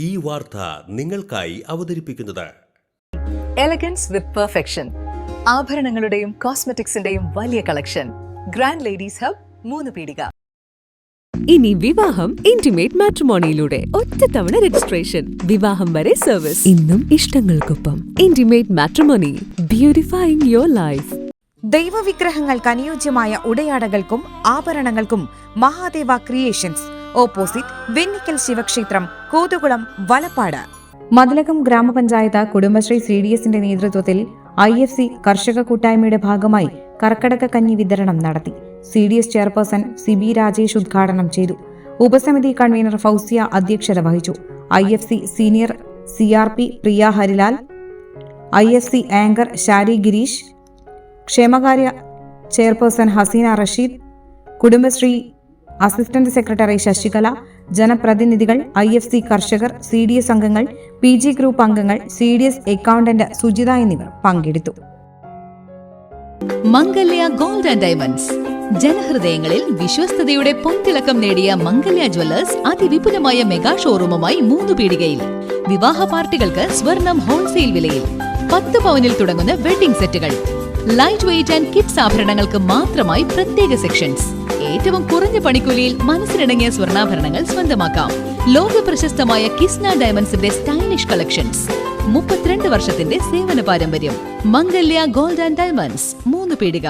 ഈ വാർത്ത നിങ്ങൾക്കായി അവതരിപ്പിക്കുന്നത് എലഗൻസ് വിത്ത് പെർഫെക്ഷൻ. ആഭരണങ്ങളുടെയും കോസ്മെറ്റിക്സിന്റെയും വലിയ കളക്ഷൻ. ഗ്രാൻഡ് ലേഡീസ് ഹബ്, 3 പീടിക. ഇനി വിവാഹം ഇന്റിമേറ്റ് മാട്രിമോണിയിലൂടെ ഒറ്റത്തവണ രജിസ്ട്രേഷൻ, വിവാഹം വരെ സർവീസ്. ഇന്നും ഇഷ്ടങ്ങൾക്കൊപ്പം ഇന്റിമേറ്റ് മാട്രിമോണി, ബ്യൂട്ടിഫൈയിങ് യുവർ ലൈഫ്. ദൈവവിഗ്രഹങ്ങൾക്ക് അനുയോജ്യമായ ഉടയാടകൾക്കും ആഭരണങ്ങൾക്കും മഹാദേവ ക്രിയേഷൻസ്, ഓപ്പോസിറ്റ് വെണ്ണിക്കൽ ശിവക്ഷേത്രം, കോതുകുളം, വലപ്പാട്. മതിലകം ഗ്രാമപഞ്ചായത്ത് കുടുംബശ്രീ CDSന്റെ നേതൃത്വത്തിൽ IFC കർഷക കൂട്ടായ്മയുടെ ഭാഗമായി കർക്കടക കഞ്ഞി വിതരണം നടത്തി. CDS ചെയർപേഴ്സൺ സിബി രാജേഷ് ഉദ്ഘാടനം ചെയ്തു. ഉപസമിതി കൺവീനർ ഫൗസിയ അധ്യക്ഷത വഹിച്ചു. IFC senior CRP Priya Harilal, IFC anchor Shari Girish, ക്ഷേമകാര്യ chairperson Haseena Rasheed, Kudumbashree assistant secretary Sasikala, ജനപ്രതിനിധികൾ, IFC കർഷകർ, CDS അംഗങ്ങൾ, PG ഗ്രൂപ്പ് അംഗങ്ങൾ, CDS അക്കൗണ്ടന്റ് സുജിത എന്നിവർ പങ്കെടുത്തു. മംഗല്യ ഗോൾഡ് ആൻഡ് ഡയമണ്ട്സ്, ജനഹൃദയങ്ങളിൽ വിശ്വസ്തയുടെ പൊൻതിളക്കം നേടിയ മംഗല്യ ജ്വല്ലേഴ്സ് അതിവിപുലമായ മെഗാ ഷോറൂമുമായി 3 പീടികയിൽ. വിവാഹ പാർട്ടികൾക്ക് സ്വർണം ഹോൾസെയിൽ വിലയിൽ. 10 പവനിൽ തുടങ്ങുന്ന വെഡിംഗ് സെറ്റുകൾ, ലൈറ്റ് വെയ്റ്റ് ആൻഡ് കിഡ്സ് ആഭരണങ്ങൾക്ക് മാത്രമായി പ്രത്യേക സെക്ഷൻസ്. ഏറ്റവും കുറഞ്ഞ പണിക്കൂലിയിൽ മനസ്സിലിണങ്ങിയ സ്വർണ്ണാഭരണങ്ങൾ സ്വന്തമാക്കാം. ലോക പ്രശസ്തമായ കിസ്ന ഡയമണ്ട്സിന്റെ സ്റ്റൈലിഷ് കളക്ഷൻസ്. 32 വർഷത്തിന്റെ സേവന പാരമ്പര്യം. മംഗല്യ ഗോൾഡ് ആൻഡ് ഡയമണ്ട്സ്, 3 പീടിക.